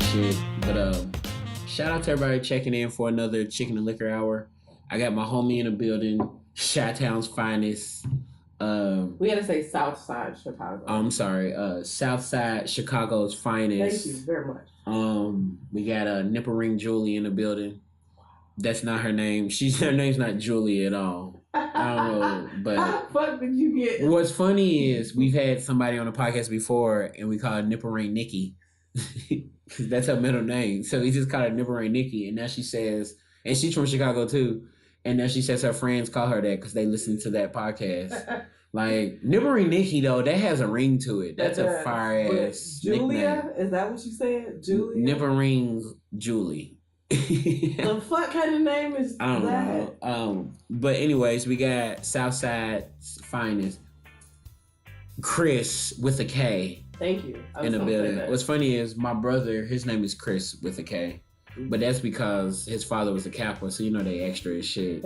shit. But shout out to everybody checking in for another Chicken and Liquor Hour. I got my homie in the building, Chi-Town's finest. We had to say South Side Chicago. I'm sorry, South Side Chicago's finest. Thank you very much. We got Nipple Ring Julie in the building. That's not her name. Her name's not Julie at all. I don't know, but how the fuck did you get? What's funny is we've had somebody on the podcast before, and we call her Nipple Ring Nikki. That's her middle name. So we just call her Nipple Ring Nikki, and now she says, and she's from Chicago too. And now she says her friends call her that because they listen to that podcast. Like, Nipple Ring Nikki, though, that has a ring to it. That's a fire-ass Julia? nickname. Is that what you said? Julia? Nipple Ring Julie. The fuck kind of name is that? I don't know. But anyways, we got Southside's finest, Kris with a K. Thank you. In the building. What's funny is my brother, his name is Kris with a K. But that's because his father was a Kappa, so you know they extra as shit.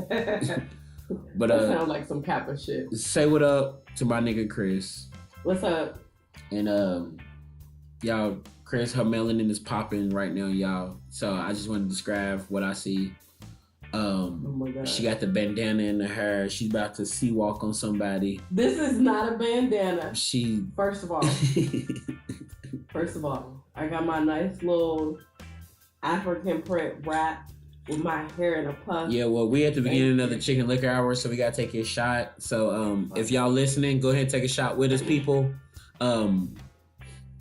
But that sounds like some Kappa shit. Say what up to my nigga Kris. What's up? And y'all, Kris, her melanin is popping right now, y'all. So I just want to describe what I see. Oh my God. She got the bandana in her hair. She's about to sea walk on somebody. This is not a bandana. First of all, I got my nice little African print wrap with my hair in a puff. Yeah, well, we at the beginning of the Chicken Liquor Hour, so we gotta take a shot. So if y'all listening, go ahead and take a shot with us, people.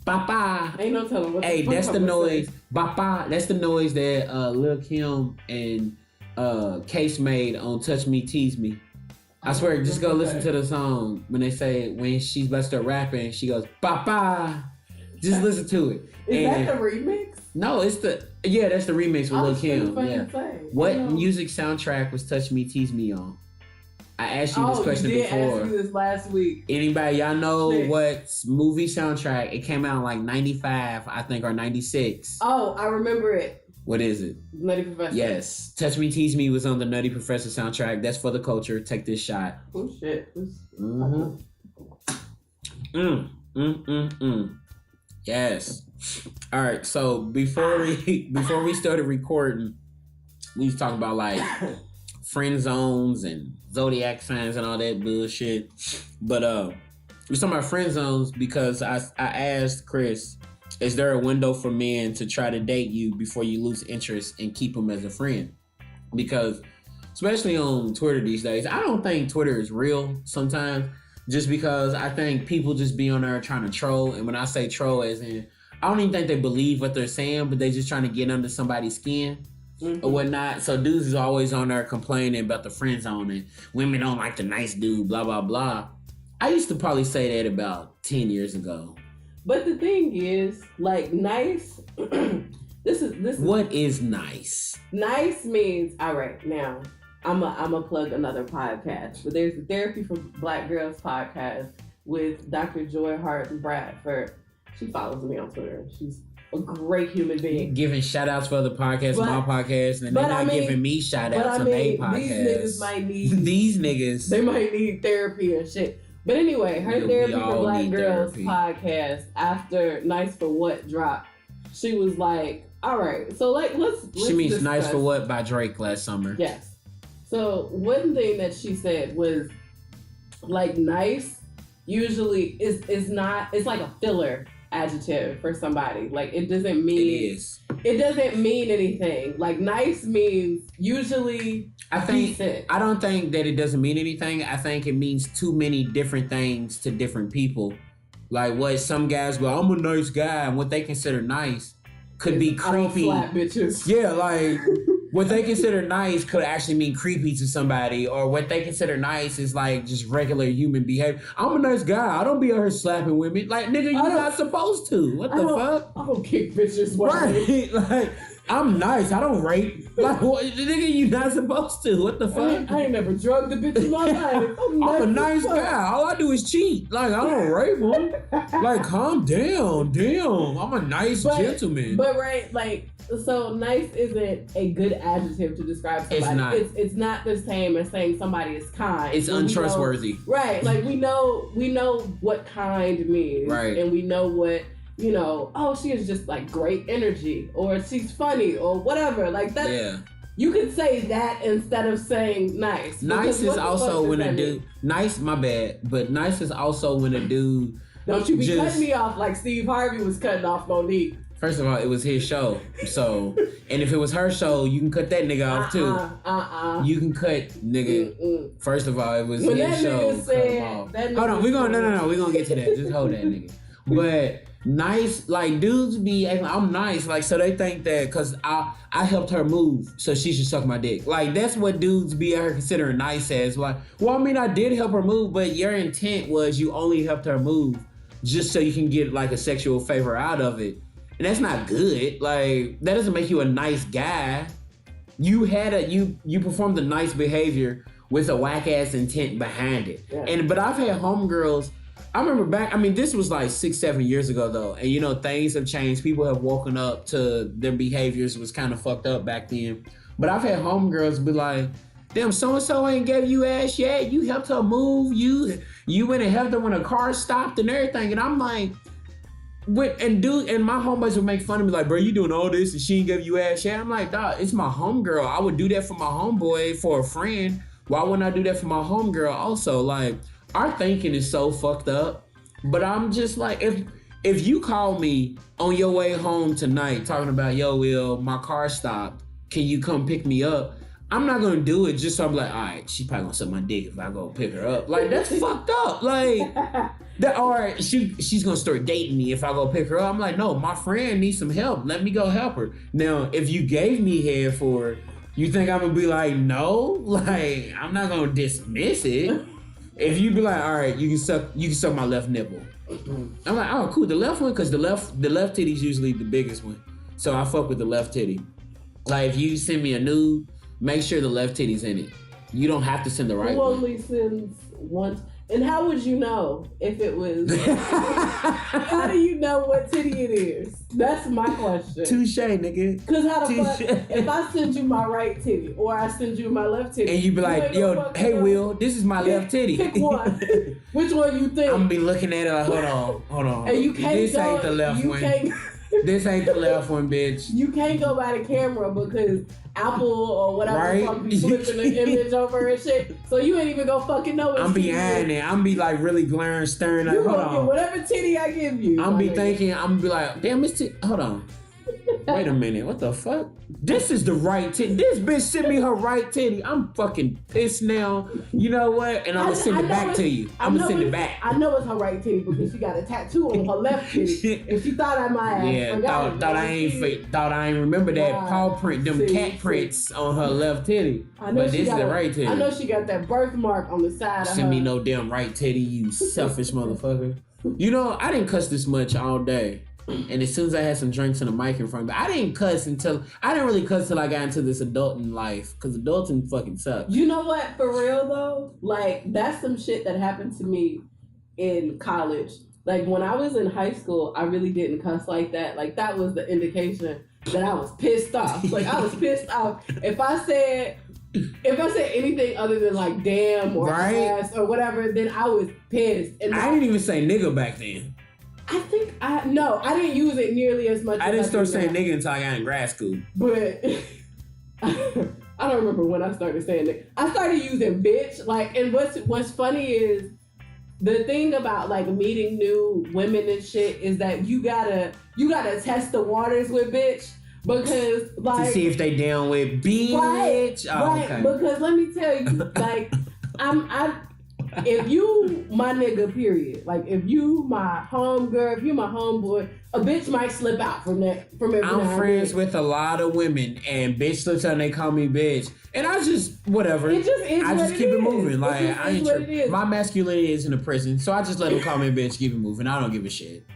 Bapa. Ain't no telling what. Hey, that's the noise. Bapa. That's the noise that Lil Kim and Case made on Touch Me, Tease Me. I swear, just go listen to the song. When she's about to start rapping, she goes, Bapa. Just listen to it. Is that the remix? No, that's the remix with Lil Kim. Yeah. What know. Music soundtrack was Touch Me, Tease Me on? I asked you this question you did before. Ask me this last week. Anybody, y'all know what movie soundtrack? It came out in like 95, I think, or 96. Oh, I remember it. What is it? Nutty Professor. Yes. Touch Me, Tease Me was on the Nutty Professor soundtrack. That's for the culture. Take this shot. Oh, shit. Yes. All right. So before we started recording, we was talking about like friend zones and zodiac signs and all that bullshit. But we was talking about friend zones because I asked Kris, is there a window for men to try to date you before you lose interest and keep them as a friend? Because especially on Twitter these days, I don't think Twitter is real sometimes. Just because I think people just be on there trying to troll. And when I say troll, as in, I don't even think they believe what they're saying, but they just trying to get under somebody's skin or whatnot. So dudes is always on there complaining about the friend zone and women don't like the nice dude, blah, blah, blah. I used to probably say that about 10 years ago. But the thing is, like, nice, this is. What is nice? Nice means, all right, now, I'm a plug another podcast, but there's the Therapy for Black Girls podcast with Dr. Joy Hart Bradford. She follows me on Twitter. She's a great human being. Giving shout outs for other podcasts, my podcast, and they're not giving me shout outs on their podcast. These niggas might need these niggas. They might need therapy and shit. But anyway, her Therapy for Black Girls podcast after Nice for What dropped, she was like, all right, so like let's She means discuss. Nice for What by Drake last summer. Yes. So one thing that she said was like nice usually is not, it's like a filler adjective for somebody. Like it doesn't mean it doesn't mean anything. Like nice means usually decent. I don't think that it doesn't mean anything. I think it means too many different things to different people. Like what some guys go, I'm a nice guy, and what they consider nice could be creepy. I don't slap bitches. Yeah, like what they consider nice could actually mean creepy to somebody, or what they consider nice is like just regular human behavior. I'm a nice guy. I don't be out here slapping women. Like, nigga, you're not supposed to. What the fuck? I don't kick bitches. Right. Like, I'm nice. I don't rape. Like, what, nigga, you not supposed to. What the fuck? I ain't never drugged a bitch in my life. I'm a nice guy. All I do is cheat. Like, I don't rape them. Like, calm down. Damn. I'm a nice gentleman. But right, like, so nice isn't a good adjective to describe somebody. It's not. It's not the same as saying somebody is kind. It's untrustworthy. Right. Like we know what kind means. Right. And we know what you know, oh, she is just like great energy, or she's funny, or whatever. Like that. Yeah. You could say that instead of saying nice. Nice is also when a dude. Nice, my bad. But nice is also when a dude. Don't you be cutting me off like Steve Harvey was cutting off Monique. First of all, it was his show. So, and if it was her show, you can cut that nigga off too. You can cut nigga. First of all, it was when his show. Said, hold on, we're gonna get to that. Just hold that nigga. But nice, like dudes be acting like I'm nice, like so they think that because I helped her move, so she should suck my dick. Like that's what dudes be out here considering nice as. Like, well, I mean, I did help her move, but your intent was you only helped her move just so you can get like a sexual favor out of it. And that's not good. Like, that doesn't make you a nice guy. You performed a nice behavior with a whack ass intent behind it. Yeah. But I've had homegirls. I remember back. I mean, this was like 6-7 years ago though, and you know things have changed. People have woken up to their behaviors was kind of fucked up back then. But I've had homegirls be like, "Damn, so and so ain't gave you ass yet. You helped her move. You went and helped her when a car stopped and everything." And I'm like. And my homeboys would make fun of me like, bro, you doing all this and she ain't give you ass yet? I'm like, dog, it's my homegirl. I would do that for my homeboy, for a friend. Why wouldn't I do that for my homegirl also? Like, our thinking is so fucked up. But I'm just like, if you call me on your way home tonight talking about, yo, Will, my car stopped. Can you come pick me up? I'm not gonna do it just so I'm like, all right, she probably gonna suck my dick if I go pick her up. Like, that's fucked up. Like, or she's gonna start dating me if I go pick her up. I'm like, no, my friend needs some help. Let me go help her. Now, if you gave me head for it, you think I'm gonna be like, no? Like, I'm not gonna dismiss it. If you be like, all right, you can suck my left nipple. I'm like, oh, cool, the left one, because the left titty's usually the biggest one. So I fuck with the left titty. Like, if you send me a nude, make sure the left titty's in it. You don't have to send the right one. Who only sends once? And how would you know if it was? How do you know what titty it is? That's my question. Touche, nigga. Because how the fuck, if I send you my right titty or I send you my left titty, and you be like, yo, hey, Will, this is my left titty. Pick one. Which one you think? I'm gonna be looking at it like, hold on. And you can't this ain't the left one. This ain't the left one, bitch. You can't go by the camera because Apple or whatever right? fuck be flipping the image over and shit. So you ain't even gonna fucking know I'm behind it. I'm be like really glaring, staring like, hold on. Whatever titty I give you. I'm be thinking, I'm be like, damn, it's hold on. Wait a minute, what the fuck? This is the right titty. This bitch sent me her right titty. I'm fucking pissed now. You know what? And I'm gonna send it back to you. I'm gonna send it back. I know it's her right titty because she got a tattoo on her left titty. And she thought I might have. Yeah, thought I ain't remember that paw print, them cat prints on her left titty. But this is the right titty. I know she got that birthmark on the side of her. Send me no damn right titty, you selfish motherfucker. You know, I didn't cuss this much all day. And as soon as I had some drinks and a mic in front of me, I didn't really cuss till I got into this adulting life. Because adulting fucking sucks. You know what? For real though, like that's some shit that happened to me in college. Like when I was in high school, I really didn't cuss like that. Like that was the indication that I was pissed off. Like I was pissed off. If I said anything other than like damn or ass or whatever, then I was pissed. And I didn't even say nigga back then. I didn't use it nearly as much. I didn't start saying nigga until I got in grad school. But I don't remember when I started saying it. I started using bitch. Like, and what's funny is the thing about like meeting new women and shit is that you gotta test the waters with bitch. Because like to see if they down with bitch. Right, right. Okay. Because let me tell you, like if you my nigga, period. Like if you my homegirl, if you my homeboy, a bitch might slip out from every now and then. I'm friends with a lot of women, and bitch slips out and they call me bitch, and I just whatever. It just is. I just keep it moving. Like I ain't my masculinity is in a prison, so I just let them call me bitch, keep it moving. I don't give a shit.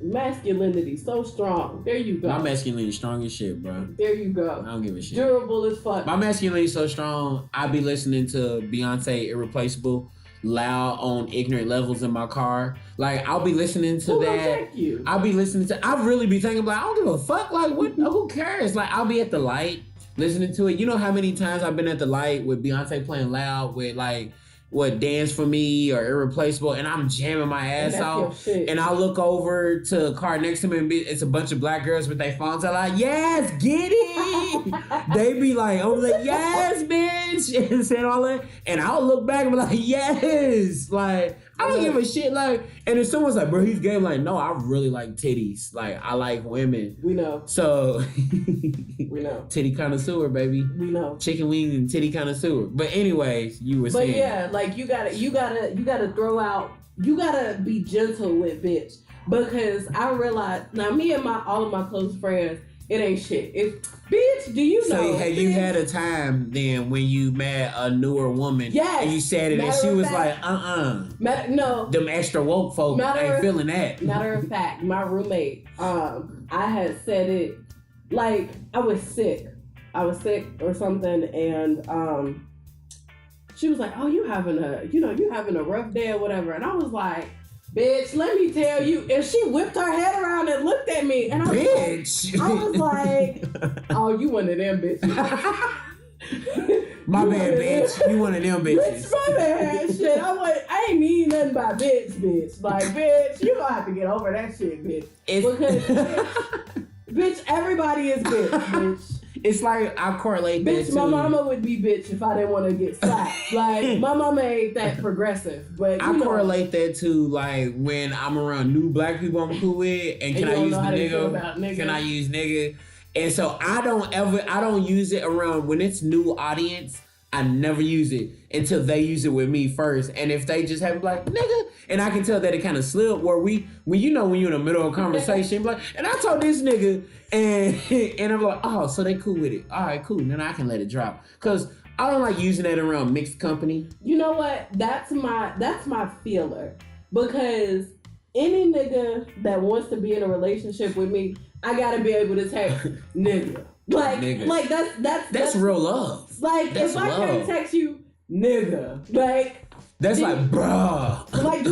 Masculinity so strong. There you go. My masculinity is strong as shit, bro. There you go. I don't give a shit. Durable as fuck. My masculinity is so strong. I be listening to Beyonce "Irreplaceable" loud on ignorant levels in my car. Like I'll be listening to that. I'll be listening to. I really be thinking like I don't give a fuck. Like what? Who cares? Like I'll be at the light listening to it. You know how many times I've been at the light with Beyonce playing loud with like Dance for Me or Irreplaceable, and I'm jamming my ass off, and I look over to a car next to me, and it's a bunch of black girls with their phones. I'm like, yes, get it. They be like, I'm like, yes, bitch, and saying all that, and I'll look back and be like, yes, like I don't give a shit. Like, and if someone's like, bro, he's gay, I'm like, no, I really like titties. Like, I like women. We know. So we know. Titty connoisseur, baby. We know. Chicken wings and titty connoisseur. But anyways, you were saying. But yeah, like you gotta throw out. You gotta be gentle with bitch, because I realized now me and all of my close friends, it ain't shit. It's bitch. Do you know? So have you had a time then when you met a newer woman? Yes. And you said it, and she was like, no. Them extra woke folk ain't feeling that. Matter of fact, my roommate, I had said it like I was sick. I was sick or something, and she was like, "Oh, you having a rough day or whatever," and I was like, bitch, let me tell you. And she whipped her head around and looked at me. And I was like, oh, you one of them bitches. My bad, bitch. You one of them bitches. Bitch, my bad. Shit. I ain't mean nothing by bitch. Like, bitch, you gonna have to get over that shit, bitch. Because, bitch, everybody is bitch. It's like I correlate bitch, that too. My mama would be bitch if I didn't want to get slapped. Like, my mama ain't that progressive. But I correlate that to, like, when I'm around new black people I'm cool with, and can I use the nigga? Can I use nigga? And so I don't use it around when it's new audience. I never use it until they use it with me first. And if they just have like, nigga, and I can tell that it kind of slipped where when you're in the middle of a conversation, like, and I told this nigga, and I'm like, oh, so they cool with it. All right, cool. Then I can let it drop. Because I don't like using that around mixed company. You know what? That's my feeler. Because any nigga that wants to be in a relationship with me, I gotta be able to text nigga. Like that's real love. Like, that's if I can't text you nigga, like that's like bruh. Like,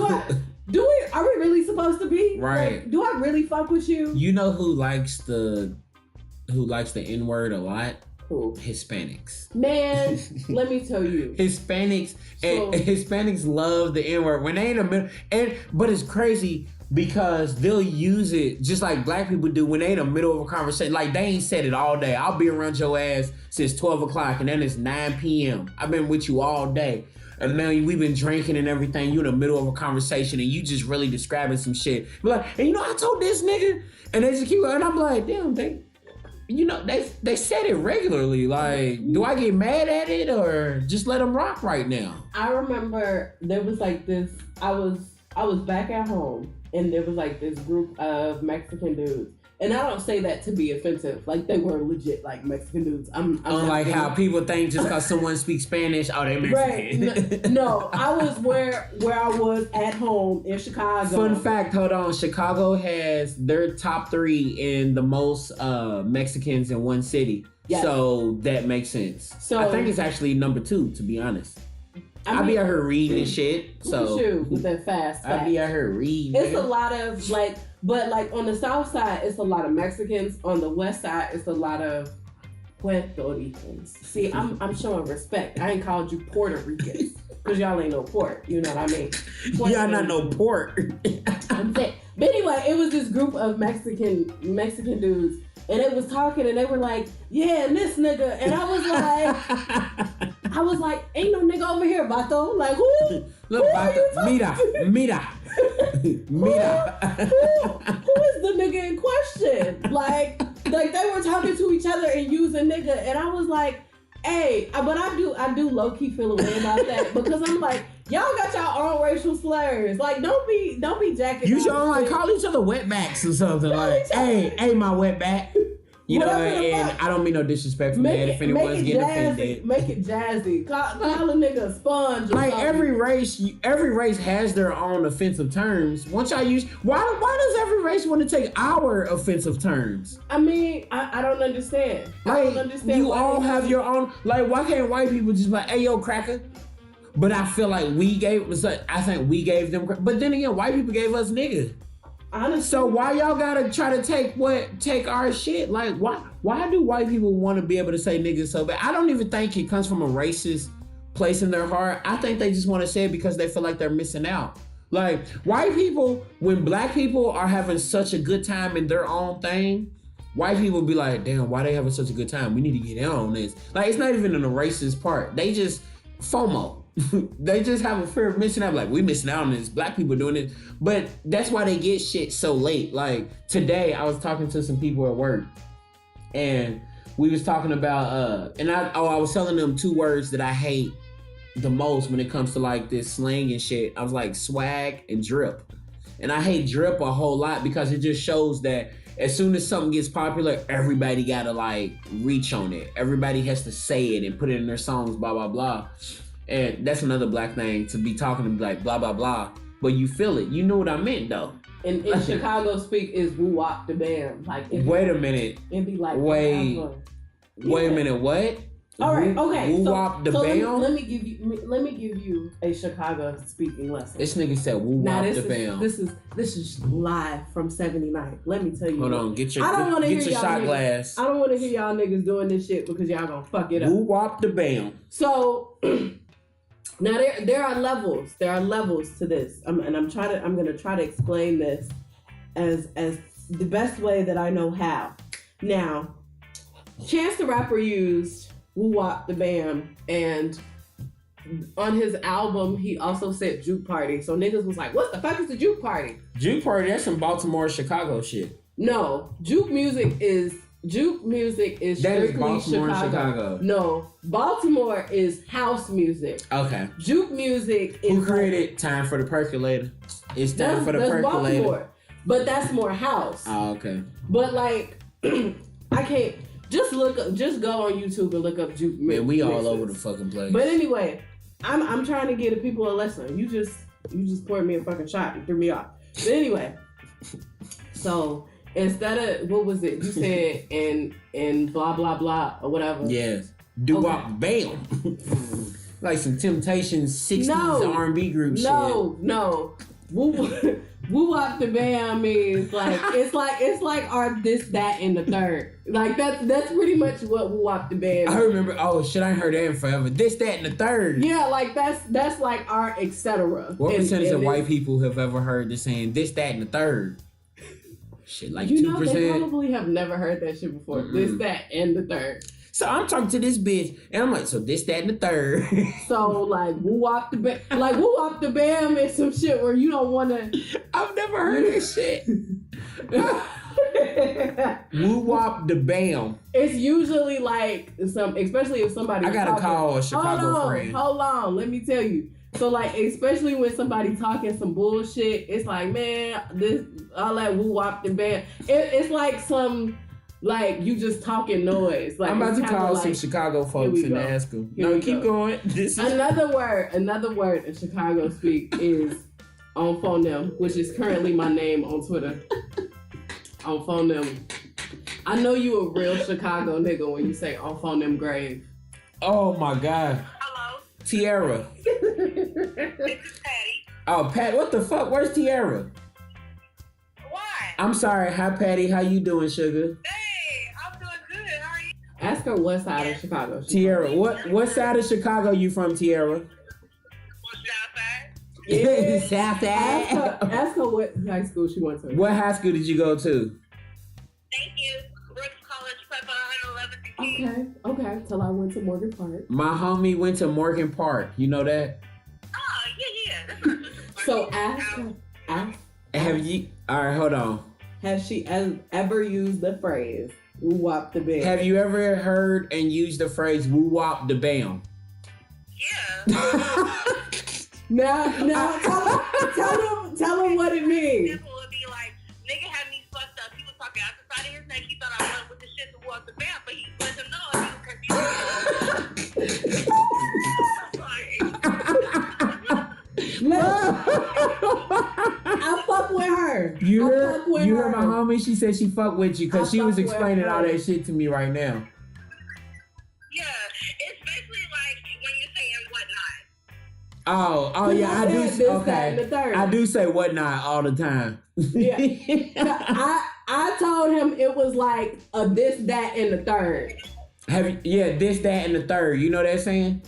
are we really supposed to be? Right. Like, do I really fuck with you? You know who likes the N-word a lot? Who? Hispanics. Man, let me tell you. Hispanics love the N-word when they in the middle, but it's crazy because they'll use it just like black people do when they in the middle of a conversation. Like, they ain't said it all day. I'll be around your ass since 12 o'clock and then it's 9 p.m. I've been with you all day. And man, we've been drinking and everything. You in the middle of a conversation and you just really describing some shit. Be like, and I told this nigga, and they just keep going. And I'm like, damn, they said it regularly. Like, do I get mad at it or just let them rock right now? I remember there was like this. I was back at home and there was like this group of Mexican dudes. And I don't say that to be offensive. Like, they were legit, like, Mexican dudes. I'm Unlike how people think just because someone speaks Spanish, oh, they're Mexican. Right. No, I was where I was at home in Chicago. Fun fact, hold on. Chicago has their top 3 in the most Mexicans in one city. Yes. So that makes sense. So I think it's actually number 2, to be honest. I be out here reading and shit. So with that fast. I be out here reading. It's a lot of like, but like on the south side, it's a lot of Mexicans. On the west side, it's a lot of Puerto Ricans. See, I'm showing respect. I ain't called you Puerto Ricans because y'all ain't no port. You know what I mean? Y'all not no port. I'm saying. But anyway, it was this group of Mexican dudes. And they was talking and they were like, yeah, and this nigga. And I was like, ain't no nigga over here, vato. Like, who? Look, who are you talking to? Mira. Who is the nigga in question? Like they were talking to each other and using nigga. And I was like, hey, but I do low-key feel a way about that because I'm like, y'all got y'all own racial slurs. Like, don't be jacking. You should like call each other wetbacks or something. Like, hey, my wetback. You know, and I don't mean no disrespect from that if anyone's getting offended. Make it jazzy. Call a nigga a sponge. Like every race has their own offensive terms. Once y'all use, why does every race want to take our offensive terms? I mean, I don't understand. I don't understand. You all have your own. Like, why can't white people just be like, hey, yo, cracker? But I feel like I think we gave them. But then again, white people gave us nigga. Honestly. So why y'all gotta try to take our shit? Like, why do white people want to be able to say nigga so bad? I don't even think it comes from a racist place in their heart, I think they just want to say it because they feel like they're missing out. Like, white people, when black people are having such a good time in their own thing, white people be like, damn, why they having such a good time? We need to get in on this. Like, it's not even in the racist part. They just FOMO. They just have a fear of missing out. Like, we missing out on this. Black people doing it. But that's why they get shit so late. Like, today, I was talking to some people at work. And we was talking about, I was telling them 2 words that I hate the most when it comes to like this slang and shit. I was like swag and drip. And I hate drip a whole lot because it just shows that as soon as something gets popular, everybody gotta like reach on it. Everybody has to say it and put it in their songs, blah, blah, blah. And that's another black thing, to be talking to be like blah, blah, blah. But you feel it. You know what I meant though. In Chicago speak is woo wop the bam. Like, wait a minute. It'd be like, wait a minute, what? All right, okay. Woo wop the bam. Let me give you a Chicago speaking lesson. This nigga said woo wop the bam. This is live from 79. Let me tell you. Hold on, get your shot niggas, glass. I don't want to hear y'all niggas doing this shit because y'all gonna fuck it up. Woo wop the bam. So now there are levels. There are levels to this. I'm gonna try to explain this as the best way that I know how. Now, Chance the Rapper used Woo Wop the Bam, and on his album he also said Juke Party. So niggas was like, what the fuck is the Juke Party? Juke Party, that's some Baltimore, Chicago shit. No, juke music is strictly Baltimore and Chicago. No, Baltimore is house music. Okay. Juke music is... Who created Time for the Percolator? It's Time for the Percolator. Baltimore, but that's more house. Oh, okay. But like, I can't... Just go on YouTube and look up juke music. Man, we all over the fucking place. But anyway, I'm trying to give the people a lesson. You just poured me a fucking shot and threw me off. But anyway, so... Instead of, what was it? You said and blah, blah, blah, or whatever. Yes. Doo-wop, bam. Like some Temptations 60s R&B group shit. No. Woo-wop the bam means like, it's like our this, that, and the third. Like that's pretty much what woo-wop the bam is. I remember, oh shit, I ain't heard that in forever. This, that, and the third. Yeah, like that's like our etc. What percentage of white people have ever heard the saying this, that, and the third? Shit, like 2%. Know, they probably have never heard that shit before. Mm-mm. This, that, and the third. So I'm talking to this bitch, and I'm like, so this, that, and the third. So like, woo wop the bam, like woo wop the bam is some shit where you don't want to. I've never heard this shit. Woo wop the bam. It's usually like especially if somebody. I gotta call a Chicago friend. Hold on, let me tell you. So like, especially when somebody talking some bullshit, it's like, man, this all that woo wop the bam. It's like some, like you just talking noise. Like I'm about to call some Chicago folks and ask them. No, keep going. This is another word in Chicago speak is on phone them, which is currently my name on Twitter. On phone them. I know you a real Chicago nigga when you say on phone them grave. Oh my God. Tiara. This is Patty. Oh, Pat, what the fuck? Where's Tiara? Why? I'm sorry. Hi, Patty. How you doing, sugar? Hey, I'm doing good. How are you? Ask her what side of Chicago. Tiara, what side of Chicago you from, Tiara? What's outside? Yeah. Southside. Ask her what high school she went to. What high school did you go to? Thank you. Brooks College Prep 111th. Okay. Till I went to Morgan Park. My homie went to Morgan Park. You know that? Oh, yeah. That's not so ask her. Have you? All right, hold on. Has she ever used the phrase "woo wop the bam"? Have you ever heard and used the phrase "woo wop the bam"? Yeah. Now, tell him what it means. Simple would be like, nigga had me fucked up. He was talking out the side of his neck. He thought I went with the shit to walk the bam, but he let him know he was confused. I fuck with her. You heard my homie? She said she fuck with you because she was explaining all that shit to me right now. Yeah, it's basically like when you're saying whatnot. Oh yeah, I do. Okay, I do say whatnot all the time. Yeah, I told him it was like a this, that, and the third. This, that, and the third. You know that saying?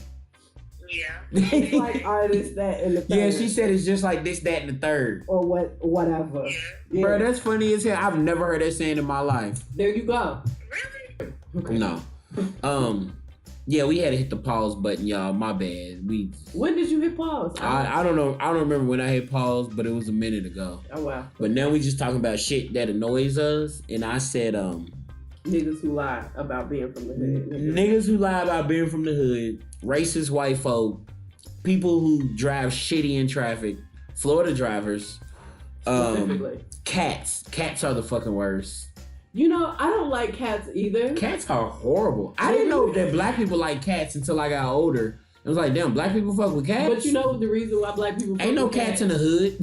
Yeah. It's like artist that in the third. Yeah, she said it's just like this, that, and the third. Or whatever. Yeah. Bro, that's funny as hell. I've never heard that saying in my life. There you go. Really? Okay. No. Yeah, we had to hit the pause button, y'all. My bad. When did you hit pause? I don't know. I don't remember when I hit pause, but it was a minute ago. Oh wow. But now we just talking about shit that annoys us, and I said, Niggas who lie about being from the hood. niggas who lie about being from the hood, racist white folk, people who drive shitty in traffic, Florida drivers, Specifically. cats. Cats are the fucking worst. You know, I don't like cats either. Cats are horrible. I didn't know that black people like cats until I got older. It was like, damn, black people fuck with cats? But you know the reason why black people fuck Ain't no with cats in the hood.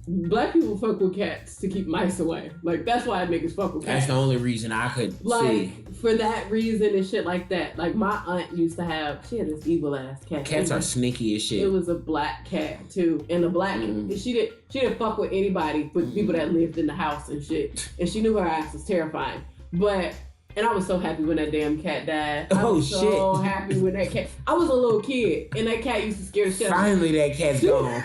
Black people fuck with cats to keep mice away. Like, that's why niggas fuck with That's cats. the only reason I could see. Like, for that reason and shit like that. Like, my aunt used to have, she had this evil ass cat. Cats are sneaky as shit. It was a black cat too, and the black she didn't fuck with anybody but people that lived in the house and shit. And she knew her ass was terrifying. And I was so happy when that damn cat died. I was so happy when that cat. I was a little kid, and that cat used to scare the shit out of me. Finally, that cat's gone.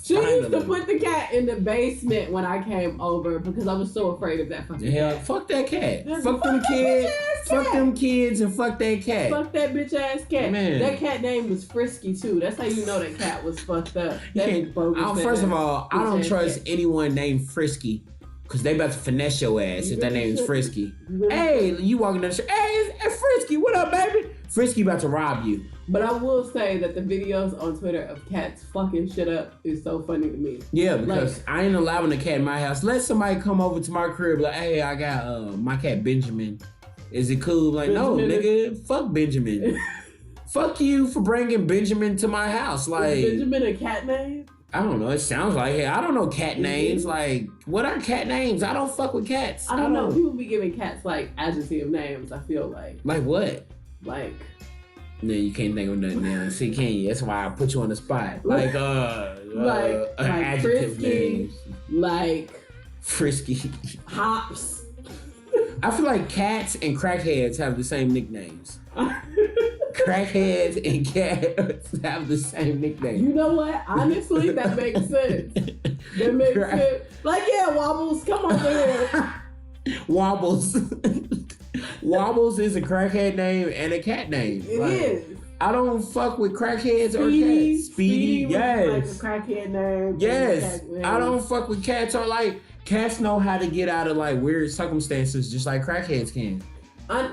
She used to put the cat in the basement when I came over because I was so afraid of that fucking cat. Fuck that cat. Yeah, Fuck them kids. Fuck cat. them kids and fuck that cat. Fuck that bitch ass cat. Man. That cat name was Frisky too. That's how you know that cat was fucked up. That bogus First of ass all, I don't bitch ass trust cat. anyone named Frisky. Cause they about to finesse your ass if that name is Frisky. really Hey, you walking down the street. Hey, it's Frisky. What up, baby? Frisky about to rob you. But I will say that the videos on Twitter of cats fucking shit up is so funny to me. Yeah, because I ain't allowing a cat in my house. Let somebody come over to my crib like, hey, I got my cat Benjamin. Is it cool? Like, no, nigga, fuck Benjamin. Fuck you for bringing Benjamin to my house. Like, is Benjamin a cat name? I don't know. It sounds like it. I don't know cat names. Like, what are cat names? I don't fuck with cats. I don't know. People be giving cats like adjective names, I feel like. Like what? Like. No, you can't think of nothing now. See, can you? That's why I put you on the spot. Like, like adjective Frisky, names. like Frisky. Hops. I feel like cats and crackheads have the same nicknames. Crackheads and cats have the same nickname. You know what? Honestly, that makes sense. That makes sense. Like, yeah, Wobbles, come over here. Wobbles. Wobbles is a crackhead name and a cat name. It is. I don't fuck with crackheads or Speedy, cats. Speedy, yes. Like a crackhead name. Yes. I don't fuck with cats or like cats know how to get out of like weird circumstances just like crackheads can.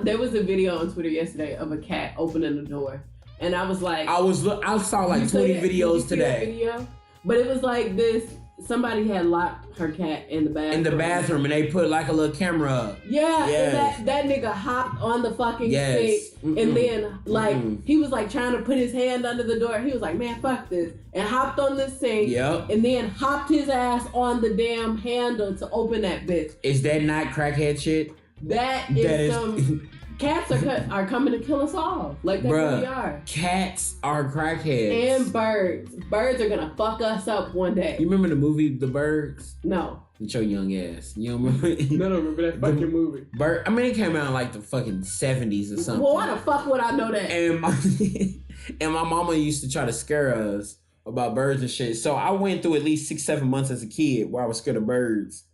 There was a video on Twitter yesterday of a cat opening the door, and I was like, I saw like 20 videos today. Video? But it was like this. Somebody had locked her cat in the bathroom. And they put like a little camera up. Yeah, Yes. and that nigga hopped on the fucking sink, and then like he was like trying to put his hand under the door. He was like, "Man, fuck this," and hopped on the sink. Yep. And then hopped his ass on the damn handle to open that bitch. Is that not crackhead shit? That is some. Cats are coming to kill us all. Like they really are. Cats are crackheads. And birds. Birds are gonna fuck us up one day. You remember the movie The Birds? No. With your young ass. You don't remember? I don't remember that fucking movie. I mean, it came out in like the fucking 70s or something. Well, why the fuck would I know that? And my mama used to try to scare us about birds and shit. So I went through at least 6-7 months as a kid where I was scared of birds.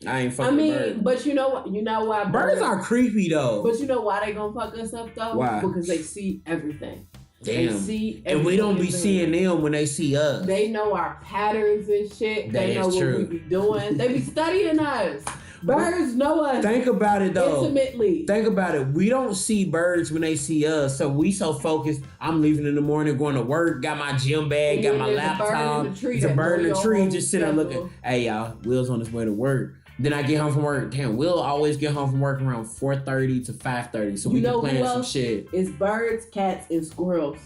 I ain't fucking with birds. But you know what? You know why birds are creepy though. But you know why they gonna fuck us up though? Why? Because they see everything. Damn. They see everything. And we don't be seeing them when they see us. They know our patterns and shit. They know what we be doing. They be studying us. Birds know us. Think about it though. Intimately. Think about it. We don't see birds when they see us, so we so focused. I'm leaving in the morning, going to work, got my gym bag, got my laptop. It's a bird in the tree, just sitting there looking. Hey y'all, Will's on his way to work. Then I get home from work. Damn, Will always get home from work around 4:30 to 5:30, so we can plan some shit. It's birds, cats, and squirrels.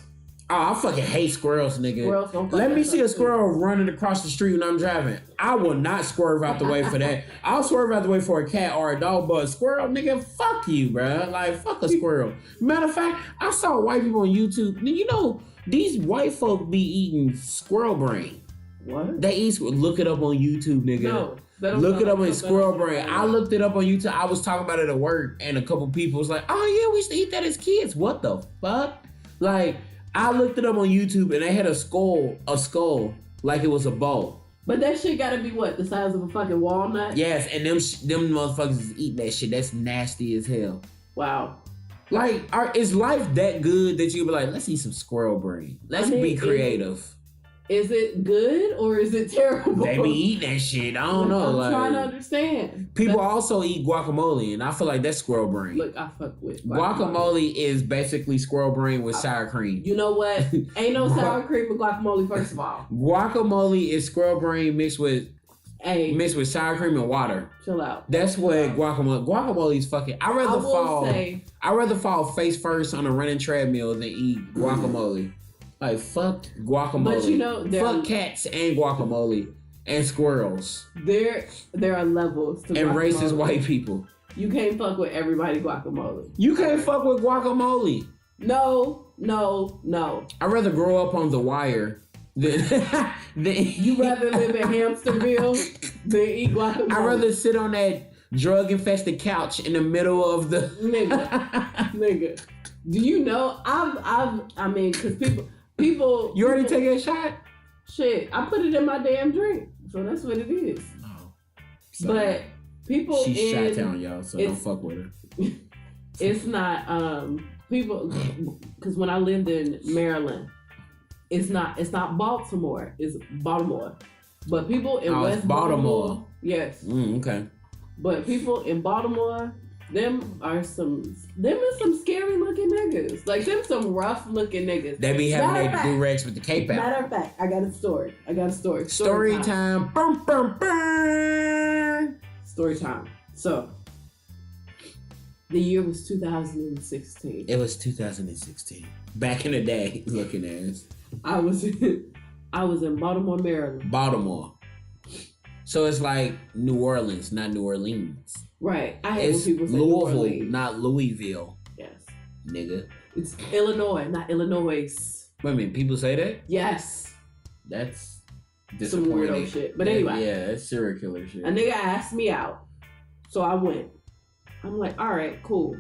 Oh, I fucking hate squirrels, nigga. Squirrels don't fuck Let me us see up a squirrel running across the street when I'm driving. I will not swerve out the way for that. I'll swerve out the way for a cat or a dog, but a squirrel, nigga, fuck you, bruh. Like, fuck a squirrel. Matter of fact, I saw white people on YouTube. You know, these white folk be eating squirrel brain. What? They eat, look it up on YouTube, nigga. No. Look it up on squirrel brain. I looked it up on YouTube. I was talking about it at work, and a couple people was like, "Oh yeah, we used to eat that as kids." What the fuck? Like, I looked it up on YouTube and they had a skull like it was a bowl. But that shit gotta be what, the size of a fucking walnut? Yes, and them motherfuckers is eating that shit. That's nasty as hell. Wow. Like, is life that good that you be like, let's eat some squirrel brain? Let's be creative. Is it good or is it terrible? They be eating that shit. I don't know. I'm trying to understand. People also eat guacamole, and I feel like that's squirrel brain. Look, I fuck with guacamole is basically squirrel brain with sour cream. You know what? Ain't no sour cream with guacamole, first of all. Guacamole is squirrel brain mixed with sour cream and water. Chill out. That's what guacamole is fucking. I'd rather fall face first on a running treadmill than eat guacamole. Like, fuck guacamole. But you know, fuck cats and guacamole and squirrels. There are levels to and guacamole. Racist white people. You can't fuck with everybody guacamole. You can't fuck with guacamole. No. I'd rather grow up on The Wire than you rather live in Hamsterville than eat guacamole. I'd rather sit on that drug-infested couch in the middle of the nigga. Do you know? I mean, because people. You already take a shot? Shit, I put it in my damn drink, so that's what it is. No. But people she's shot town, y'all, so don't fuck with her. It's not people, because when I lived in Maryland, it's not Baltimore, it's Baltimore. But people in West Baltimore, yes, okay. But people in Baltimore, them are some scary looking niggas. Like, them some rough looking niggas. They be having their do-rags with the cape out. Matter of fact, I got a story. Story time. Bum, bum, bum. Story time. So, the year was 2016. It was 2016. Back in the day, looking ass. I was in Baltimore, Maryland. Baltimore. So it's like New Orleans, not New Orleans. Right. I hate when people say Louisville, not Louisville. Yes. Nigga. It's Illinois, not Illinois. Wait a minute, people say that? Yes. That's some weirdo shit. But anyway. Yeah, that's serial killer shit. A nigga asked me out. So I went. I'm like, all right, cool.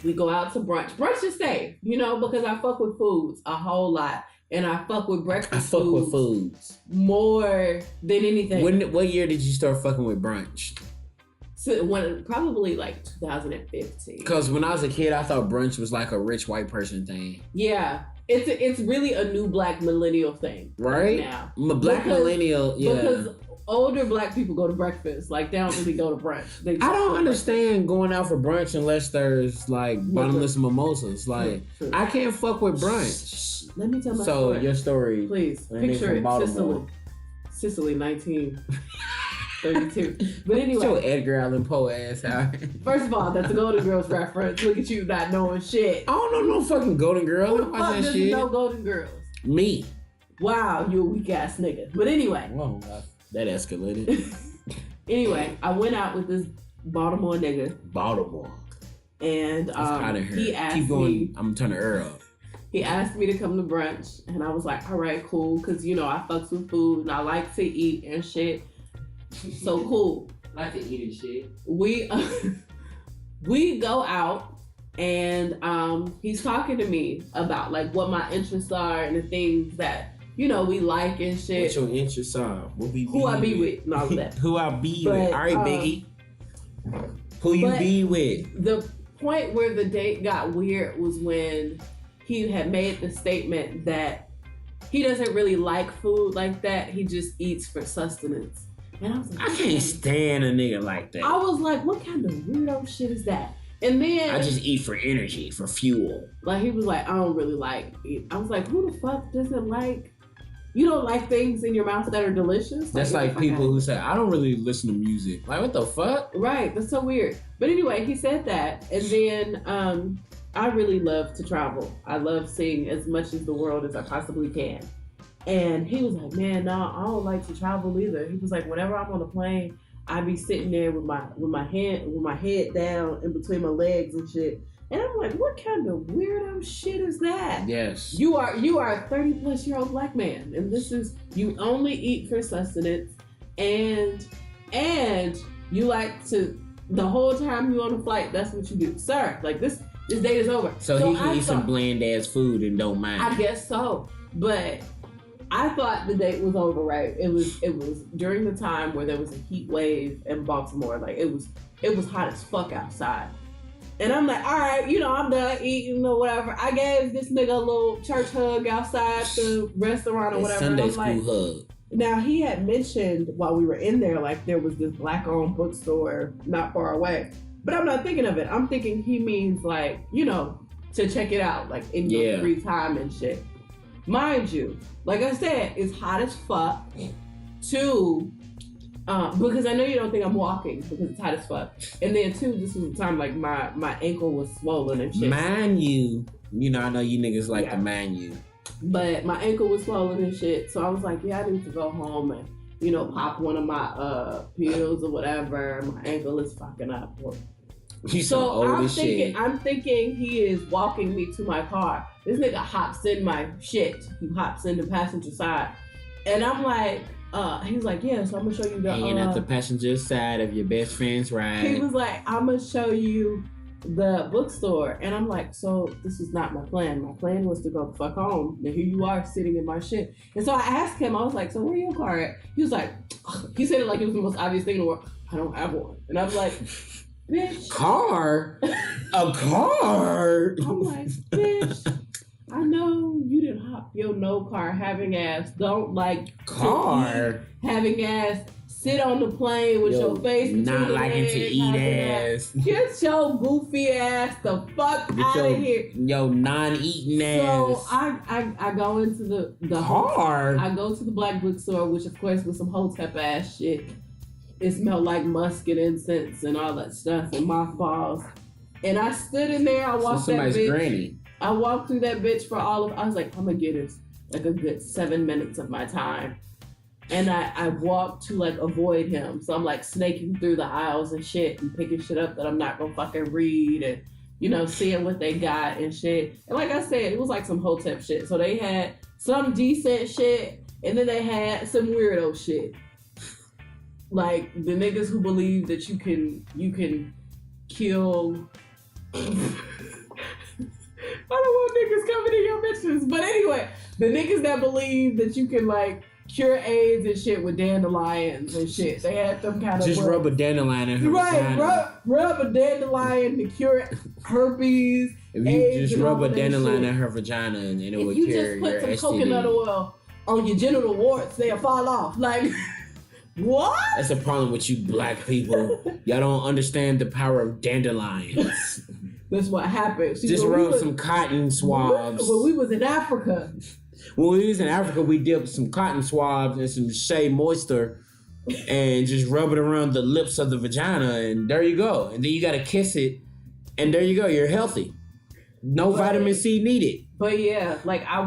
We go out to brunch. Brunch is safe, because I fuck with foods a whole lot. And I fuck with breakfast foods. I fuck with foods. More than anything. What year did you start fucking with brunch? So probably like 2015. Because when I was a kid, I thought brunch was like a rich white person thing. Yeah. It's really a new black millennial thing. Right? Now. Millennial, yeah. Because older black people go to breakfast. Like, they don't really go to brunch. I don't understand going out for brunch unless there's like bottomless mimosas. Like, true. I can't fuck with brunch. Let me tell my story. So, your story. Please. Picture it. Sicily, 1932. But anyway. Your Edgar Allan Poe ass out. First of all, that's a Golden Girls reference. Look at you not knowing shit. I don't know no fucking Golden Girl. Who the fuck doesn't know Golden Girls? Me. Wow, you a weak ass nigga. But anyway. Whoa, that escalated. Anyway, I went out with this Baltimore nigga. Baltimore. And he asked me. I'm turning her up. He asked me to come to brunch, and I was like, all right, cool, because, I fucks with food, and I like to eat and shit. So cool. Like to eat and shit. We go out, and he's talking to me about, like, what my interests are and the things that, we like and shit. What your interests are? Who I be with and all of that. Who I be with. All right, Biggie. Who you be with. The point where the date got weird was when he had made the statement that he doesn't really like food like that. He just eats for sustenance. And I was like, I can't stand a nigga like that. I was like, what kind of weirdo shit is that? And then I just eat for energy, for fuel. Like, he was like, I don't really like it. I was like, who the fuck doesn't like? You don't like things in your mouth that are delicious? That's like people who say, I don't really listen to music. Like, what the fuck? Right, that's so weird. But anyway, he said that. And then I really love to travel. I love seeing as much of the world as I possibly can. And he was like, man, no, I don't like to travel either. He was like, whenever I'm on a plane, I be sitting there with my head down in between my legs and shit. And I'm like, what kind of weirdo shit is that? Yes. You are a 30-plus-year-old black man, and this is, you only eat for sustenance, and you like to, the whole time you're on a flight, that's what you do. Sir, like, this This date is over. So he can eat some bland ass food and don't mind. I guess so. But I thought the date was over, right? It was during the time where there was a heat wave in Baltimore. Like it was hot as fuck outside. And I'm like, all right, I'm done eating or whatever. I gave this nigga a little church hug outside the restaurant or whatever. Sunday school hug. Now, he had mentioned while we were in there, like there was this black-owned bookstore not far away. But I'm not thinking of it. I'm thinking he means like, to check it out, like in your free time and shit. Mind you, like I said, it's hot as fuck. Two, because I know you don't think I'm walking because it's hot as fuck. And then two, this was the time like my ankle was swollen and shit. Mind you, I know you niggas like to mind you. But my ankle was swollen and shit. So I was like, I need to go home and, pop one of my pills or whatever. My ankle is fucking up. So I'm thinking he is walking me to my car. This nigga hops in my shit. He hops in the passenger side. And I'm like, he was like, yeah, so I'm gonna show you the hanging at the passenger side of your best friend's ride. He was like, I'm gonna show you the bookstore. And I'm like, so this is not my plan. My plan was to go the fuck home. Now here you are sitting in my shit. And so I asked him, I was like, so where your car at? He was like, he said it like it was the most obvious thing in the world. I don't have one. And I was like, bitch. Car? A car? I'm like, bitch, I know you didn't hop your no car having ass. Don't like car having ass. Sit on the plane with your face not liking to eat ass. Get your goofy ass the fuck out of here. Yo, non-eating ass. So I go into the car. I go to the black bookstore, which of course was some hotep ass shit. It smelled like musk and incense and all that stuff and mothballs. And I stood in there. I walked that bitch. Granny. I walked through that bitch for I was like, I'm gonna get it like a good 7 minutes of my time. And I walked to like avoid him. So I'm like snaking through the aisles and shit and picking shit up that I'm not gonna fucking read and, seeing what they got and shit. And like I said, it was like some hotep shit. So they had some decent shit and then they had some weirdo shit. Like the niggas who believe that you can kill. I don't want niggas coming in your bitches. But anyway, the niggas that believe that you can like cure AIDS and shit with dandelions and shit. They had them kind of just rub a dandelion in her vagina. Rub a dandelion to cure herpes. If you AIDS just rub a dandelion in her vagina and it would cure your STD. If you just put some coconut oil on your genital warts, they'll fall off. Like, what? That's the problem with you black people. Y'all don't understand the power of dandelions. That's what happened. Just rub some cotton swabs. When we was in Africa. When we was in Africa, we dipped some cotton swabs and some Shea Moisture and just rub it around the lips of the vagina and there you go. And then you gotta kiss it and there you go, you're healthy. No vitamin C needed. But yeah, like I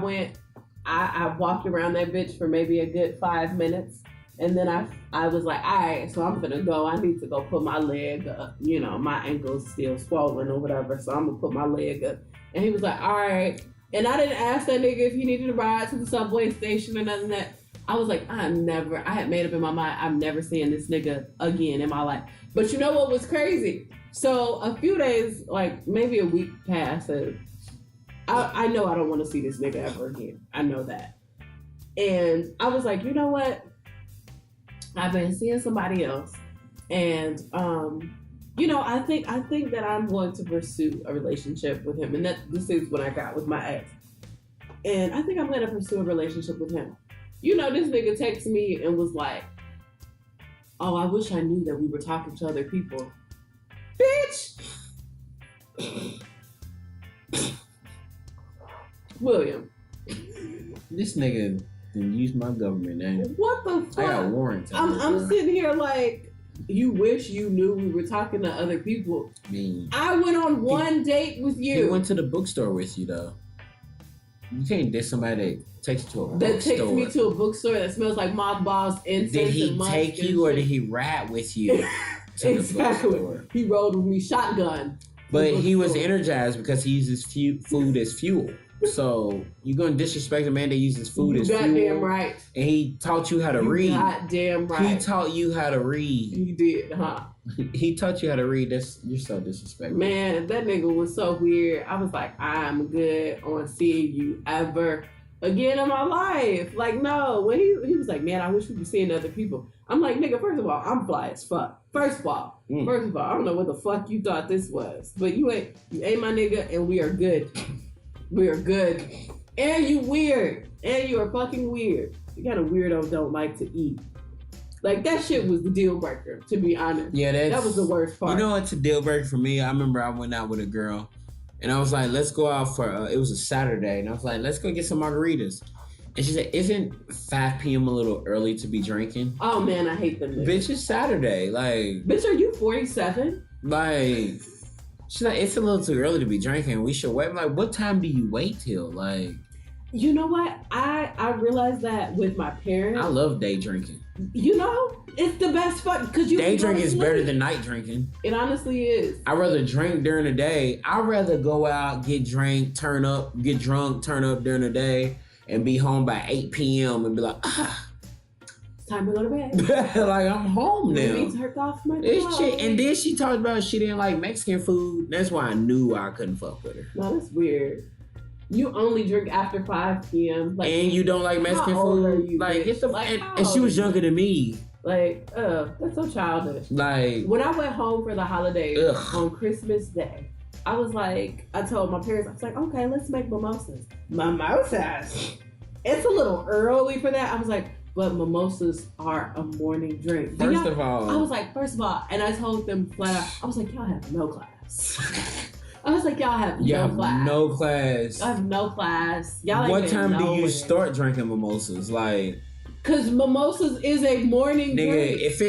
walked around that bitch for maybe a good 5 minutes. And then I was like, all right, so I'm gonna go. I need to go put my leg up. My ankle's still swollen or whatever. So I'm gonna put my leg up. And he was like, all right. And I didn't ask that nigga if he needed a ride to the subway station or nothing that. I was like, I had made up in my mind, I'm never seeing this nigga again in my life. But you know what was crazy? So a few days, like maybe a week passed. I know I don't want to see this nigga ever again. I know that. And I was like, you know what? I've been seeing somebody else. And, I think that I'm going to pursue a relationship with him. And this is what I got with my ex. And I think I'm going to pursue a relationship with him. This nigga texted me and was like, oh, I wish I knew that we were talking to other people. Bitch! William. This nigga didn't use my government name. What the fuck? I got warrants. I'm sitting here like, you wish you knew we were talking to other people. I went on one date with you. He went to the bookstore with you, though. You can't diss somebody that takes you to a bookstore. That takes me to a bookstore that smells like mothballs, incense, did he and musk take you or did he ride with you to exactly. the bookstore? He rode with me shotgun. But he was energized because he uses food as fuel. So you gonna disrespect a man that uses food as goddamn fuel? right. And he taught you how to read. Goddamn right. He taught you how to read. He did, huh? He taught you how to read. You're so disrespectful. Man, that nigga was so weird. I was like, I'm good on seeing you ever again in my life. Like, no. When he was like, man, I wish we could see other people. I'm like, nigga, first of all, I'm fly as fuck. First of all, I don't know what the fuck you thought this was. But you ain't my nigga, and we are good. We are good. And you weird. And you are fucking weird. You got a weirdo don't like to eat. Like, that shit was the deal breaker, to be honest. Yeah, that was the worst part. You know what's a deal breaker for me? I remember I went out with a girl, and I was like, let's go out for, it was a Saturday, and I was like, let's go get some margaritas. And she said, isn't 5 p.m. a little early to be drinking? Oh, man, I hate them niggas. Bitch, it's Saturday. Like, bitch, are you 47? Like, she's like, it's a little too early to be drinking. We should wait. I'm like, what time do you wait till? Like, you know what? I realized that with my parents. I love day drinking. You know, it's the best fun because you day drinking is better than night drinking. It honestly is. I'd rather drink during the day. I'd rather go out, get drunk, turn up during the day, and be home by 8 p.m. and be like, it's time to go to bed. Like, I'm home now. Let me turn off my shit. And then she talked about she didn't like Mexican food. That's why I knew I couldn't fuck with her. No, that's weird. You only drink after 5 p.m. Like, and you don't like Mexican food? You, like, it's and she was younger than me. Like, that's so childish. Like, when I went home for the holidays on Christmas Day, I was like, I told my parents, I was like, okay, let's make mimosas. Mimosas? It's a little early for that. I was like, but mimosas are a morning drink. First of all, and I told them flat out, I was like, y'all have no class. I was like, y'all have no class. No class. I have no class. Y'all. What time do you start drinking mimosas? Like, cause mimosas is a morning drink. If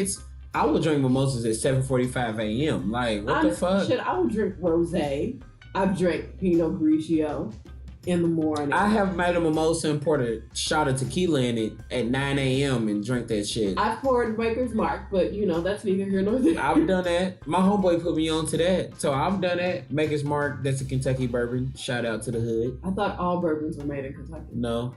I will drink mimosas at 7:45 a.m. Like, what the fuck? I will drink rosé. I've drank Pinot Grigio in the morning. I have made a mimosa and poured a shot of tequila in it at 9 a.m. and drank that shit. I've poured Maker's Mark, but that's neither here nor there. I've done that. My homeboy put me on to that. So I've done that. Maker's Mark, that's a Kentucky bourbon. Shout out to the hood. I thought all bourbons were made in Kentucky. No.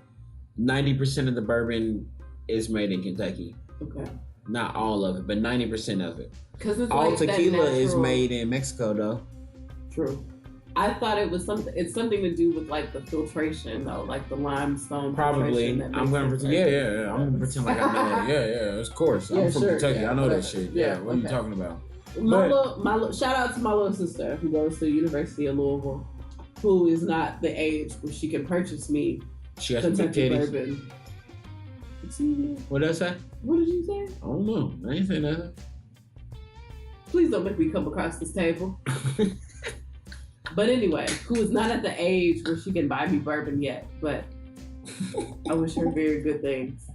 90% of the bourbon is made in Kentucky. Okay. Not all of it, but 90% of it. Because it's all like tequila is made in Mexico, though. True. I thought it was something. It's something to do with like the filtration, though, like the limestone. Probably. I'm gonna pretend. Yeah. I'm gonna pretend like I know that. Yeah. Of course. I'm from Kentucky. I know that shit. Yeah. What are you talking about? My little shout out to my little sister who goes to the University of Louisville, who is not the age where she can purchase me Kentucky bourbon. Excuse me. What did I say? What did you say? I don't know. I ain't say nothing. Please don't make me come across this table. But anyway, who is not at the age where she can buy me bourbon yet, but I wish her very good things.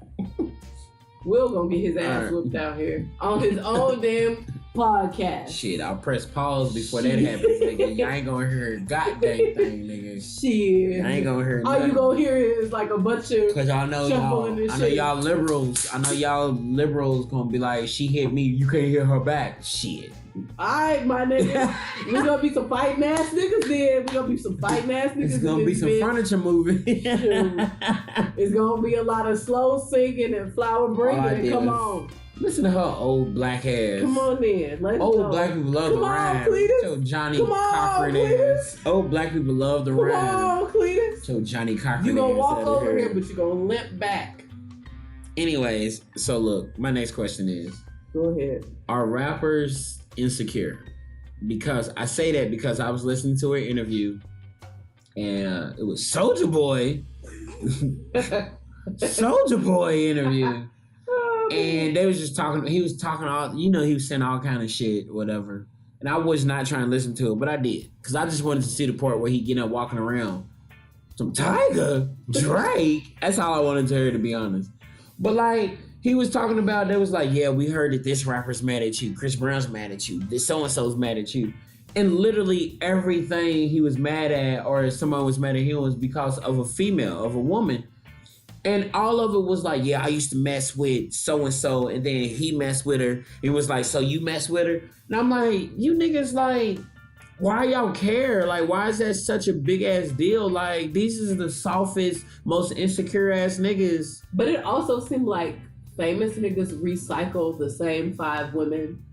Will gonna get his ass whooped out here on his own damn podcast. Shit, I'll press pause before that happens, nigga. You ain't gonna hear a goddamn thing, nigga. Shit. I ain't gonna hear nothing. All you gonna hear is like a bunch of Cause I know y'all liberals. I know y'all liberals gonna be like, she hit me, you can't hear her back. Shit. Alright, my nigga. We gonna be some fighting ass niggas then. We gonna be some fighting ass niggas. It's gonna be some furniture moving. It's gonna be a lot of slow singing and flower bringing. Come on. Listen to her old black ass. Come on then. Let's old go. Black people love the rhyme. Cletus. Johnny Cochran ass. Old black people love the rhyme. Come on, Cletus. So Johnny Cochran. You gonna walk over here, but you gonna limp back. Anyways, so look, my next question is. Go ahead. Are rappers insecure? Because I say that because I was listening to an interview and it was Soulja Boy. Soulja Boy interview. And they was just talking, he was talking all, he was saying all kind of shit, whatever. And I was not trying to listen to it, but I did. Because I just wanted to see the part where he getting up walking around. Some Tiger, Drake. That's all I wanted to hear, to be honest. But like, he was talking about, they was like, yeah, we heard that this rapper's mad at you. Chris Brown's mad at you. This so-and-so's mad at you. And literally everything he was mad at or someone was mad at him was because of a female, of a woman. And all of it was like, yeah, I used to mess with so-and-so. And then he messed with her. It was like, so you mess with her? And I'm like, you niggas like, why y'all care? Like, why is that such a big ass deal? Like, these is the softest, most insecure ass niggas. But it also seemed like famous niggas recycle the same 5 women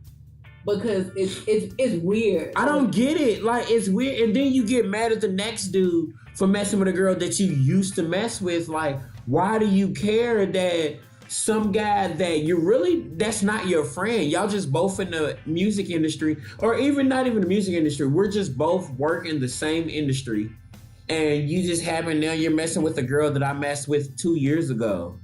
because it's weird. I don't get it. Like, it's weird. And then you get mad at the next dude for messing with a girl that you used to mess with. Like, why do you care that some guy that that's not your friend? Y'all just both in the music industry, or even not even the music industry. We're just both work in the same industry. And you just now you're messing with a girl that I messed with 2 years ago.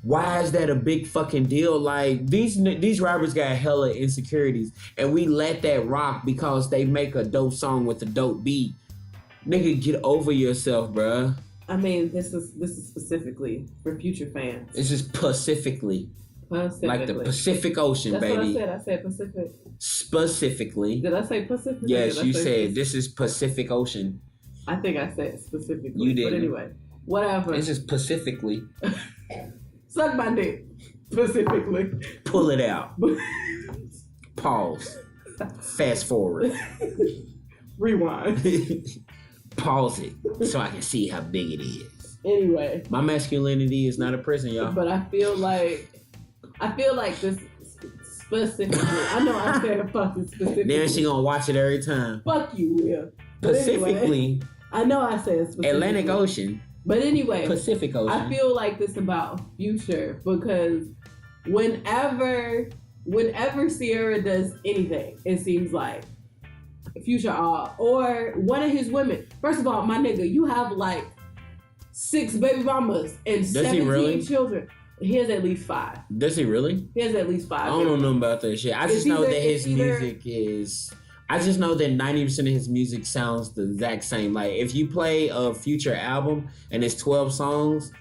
Why is that a big fucking deal? Like, these rappers got hella insecurities, and we let that rock because they make a dope song with a dope beat. Nigga, get over yourself, bruh. I mean, this is specifically for Future fans. This is Pacifically. Like the Pacific Ocean, That's baby. What I said Pacific. Specifically. Did I say Pacific? Yes, you said this is Pacific Ocean. I think I said specifically. You did. But anyway, whatever. This is Pacifically. Suck my dick. Specifically. Pull it out. Pause. Fast forward. Rewind. Pause it so I can see how big it is. Anyway. My masculinity is not a prison, y'all. But I feel like this specifically. I know I said fucking specifically. Then she gonna watch it every time. Fuck you, Will. Pacifically. Anyway, I know I said specifically. Atlantic Ocean. But anyway. Pacific Ocean. I feel like this about Future because whenever Sierra does anything, it seems like Future or one of his women. First of all, my nigga, you have like 6 baby mamas and 17 children. He has at least 5. Does he really? He has at least 5. I don't know nothing about that shit. I just know that his music is... I just know that 90% of his music sounds the exact same. Like, if you play a Future album and it's 12 songs,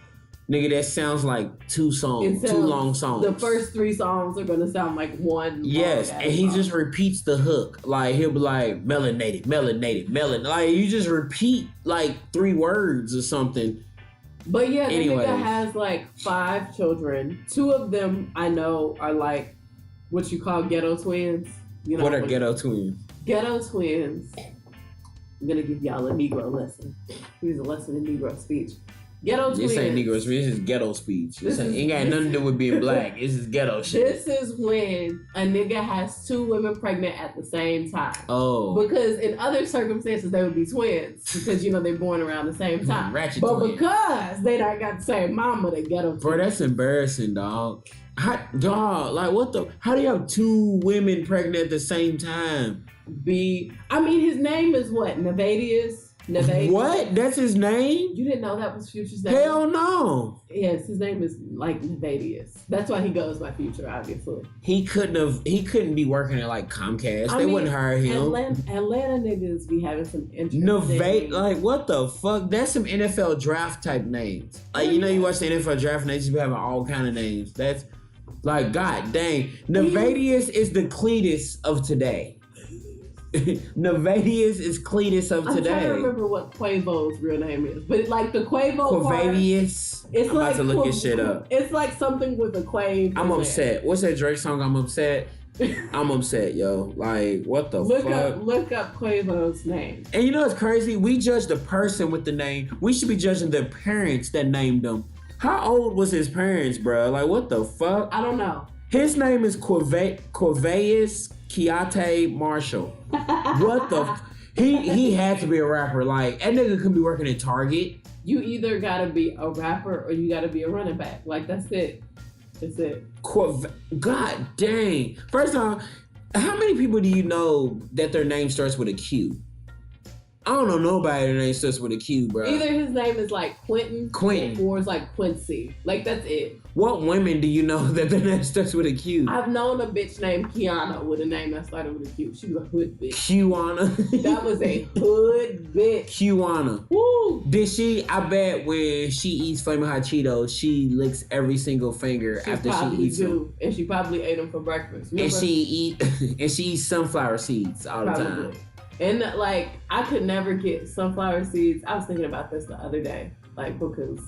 nigga, that sounds like 2 songs, 2 long songs. The first 3 songs are gonna sound like one. Yes, and he just repeats the hook. Like, he'll be like, melanated. Like, you just repeat like 3 words or something. But yeah, the nigga has like 5 children. 2 of them I know are like what you call ghetto twins. You know, what are ghetto twins? Ghetto twins. I'm gonna give y'all a Negro lesson. Here's a lesson in Negro speech. Ghetto twins. This ain't Negro speech. This is ghetto speech. This ain't got nothing to do with being black. This is ghetto shit. This is when a nigga has 2 women pregnant at the same time. Oh. Because in other circumstances they would be twins because they're born around the same time. Ratchet but twins. Because they don't got the same mama, they ghetto twins. Bro, that's embarrassing, dog. What the? How do you have 2 women pregnant at the same time? His name is what? Nevadius? What? That's his name? You didn't know that was Future's name? Hell no. Yes, his name is like Nevadius. That's why he goes by Future, obviously. He couldn't be working at like Comcast. They wouldn't hire him. Atlanta niggas be having some interesting... Like, what the fuck? That's some NFL draft type names. Like, you watch the NFL draft and they just be having all kind of names. That's like, god dang. Nevadius is the Cletus of today. Nevadius is Cletus of today. I'm trying to remember what Quavo's real name is, but like the Quavo Quavadius. It's I'm like about to look his shit up. It's like something with a Quave. I'm upset. What's that Drake song? I'm upset. I'm upset, yo. Like, what the fuck? Look up Quavo's name. And you know what's crazy? We judge the person with the name. We should be judging the parents that named them. How old was his parents, bro? Like, what the fuck? I don't know. His name is Quavius Keate Marshall. What the? He had to be a rapper. Like, that nigga could be working at Target. You either gotta be a rapper or you gotta be a running back. Like, that's it. That's it. God dang. First off, how many people do you know that their name starts with a Q? I don't know nobody that name starts with a Q, bro. Either his name is like Quentin. Or it's like Quincy. Like, that's it. What women do you know that their name starts with a Q? I've known a bitch named Kiana with a name that started with a Q. She was a hood bitch. Qana. That was a hood bitch. Qana. Woo! Did she? I bet when she eats Flamin' Hot Cheetos, she licks every single finger after she eats them. And she probably ate them for breakfast. Remember? And she eats sunflower seeds all the time. And like, I could never get sunflower seeds. I was thinking about this the other day, like, because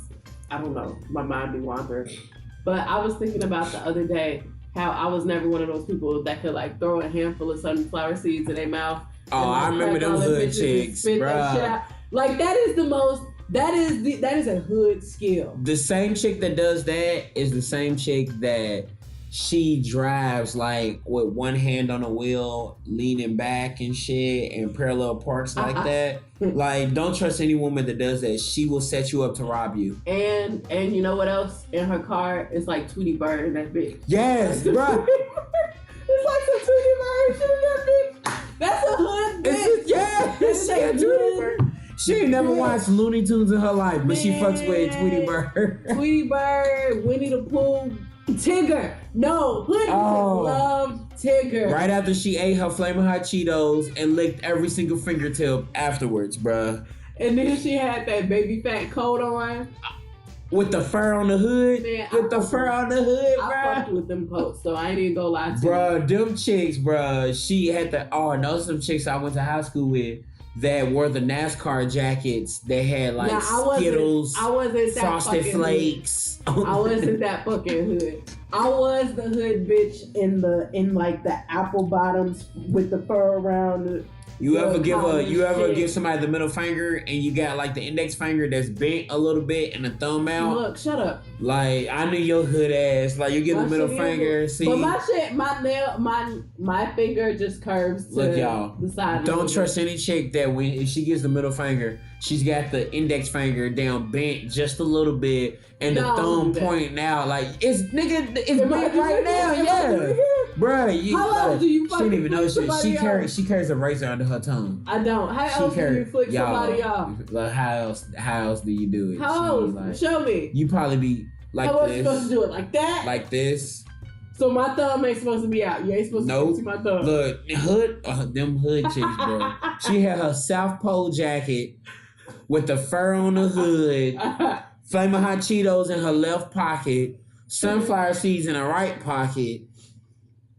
I don't know, my mind be wandering. But I was thinking about the other day, how I was never one of those people that could like throw a handful of sunflower seeds in their mouth. Oh, I remember them hood chicks, bro. Like that is the most. That is a hood skill. The same chick that does that is the same chick that she drives like with one hand on the wheel, leaning back and shit, and parallel parks like that. Like, don't trust any woman that does that. She will set you up to rob you. And you know what else in her car? It's like Tweety Bird in that bitch. Yes, bro. It's like some Tweety Bird shit in that bitch. That's a hood bitch. Yeah, she Tweety Bird. She ain't never watched Looney Tunes in her life, but she fucks with Tweety Bird. Tweety Bird, Winnie the Pooh, Tigger. No, hood love Tigger. Right after she ate her Flamin' Hot Cheetos and licked every single fingertip afterwards, bruh. And then she had that baby fat coat on. With the fur on the hood? Man, with the fur on the hood, bruh. I fucked with them coats, so I ain't even gonna lie to you. Bruh, them chicks, bruh. She had the, those some chicks I went to high school with that wore the NASCAR jackets. They had like Skittles, I wasn't Frosted Flakes. I wasn't that fucking hood. I was the hood bitch in like the apple bottoms with the fur around the You ever give somebody the middle finger and you got like the index finger that's bent a little bit and the thumb out? Look, shut up. Like, I knew your hood ass. Like, you give the middle finger, see? But my finger just curves to Look, y'all, the side. Don't trust any chick that if she gives the middle finger, she's got the index finger down bent just a little bit and the thumb pointing out. Like, it's bent right now, yeah. Bruh, how else do you she didn't even know she carries a razor under her tongue. I don't. How else do you flick somebody off? Like, how else do you do it? How else? Like, show me. You probably be like how this. How was you supposed to do it? Like that? Like this. So my thumb ain't supposed to be out. You ain't supposed to see my thumb. Look, them hood chicks, bro. She had her South Pole jacket with the fur on the hood, Flamin' Hot Cheetos in her left pocket, sunflower seeds in her right pocket,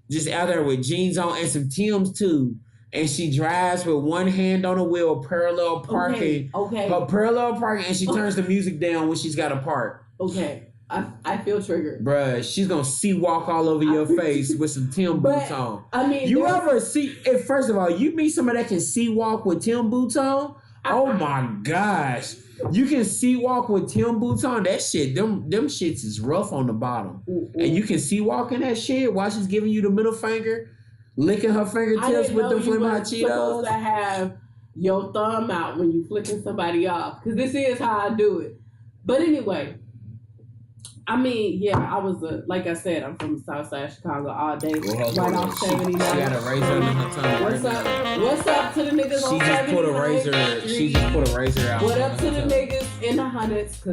just out there with jeans on and some Timbs too. And she drives with one hand on the wheel, parallel parking. Okay. Her parallel parking, and she turns the music down when she's got to park. Okay. I feel triggered. Bruh, she's gonna walk all over your face with some Tim boots on. I mean, you ever see, first of all, you meet somebody that can walk with Tim boots on? Oh my gosh. You can walk with Tim boots on. That shit, them shits is rough on the bottom. And you can walk in that shit while she's giving you the middle finger, licking her fingertips with the Flamin' Hot Cheetos. You're supposed to have your thumb out when you flicking somebody off. Because this is how I do it. But anyway, I mean, yeah, I was like I said, I'm from the South Side of Chicago all day. Right off 79. She got a razor under her tongue. What's up to the niggas on 79? She just put a razor out. What up to the niggas in the hundreds?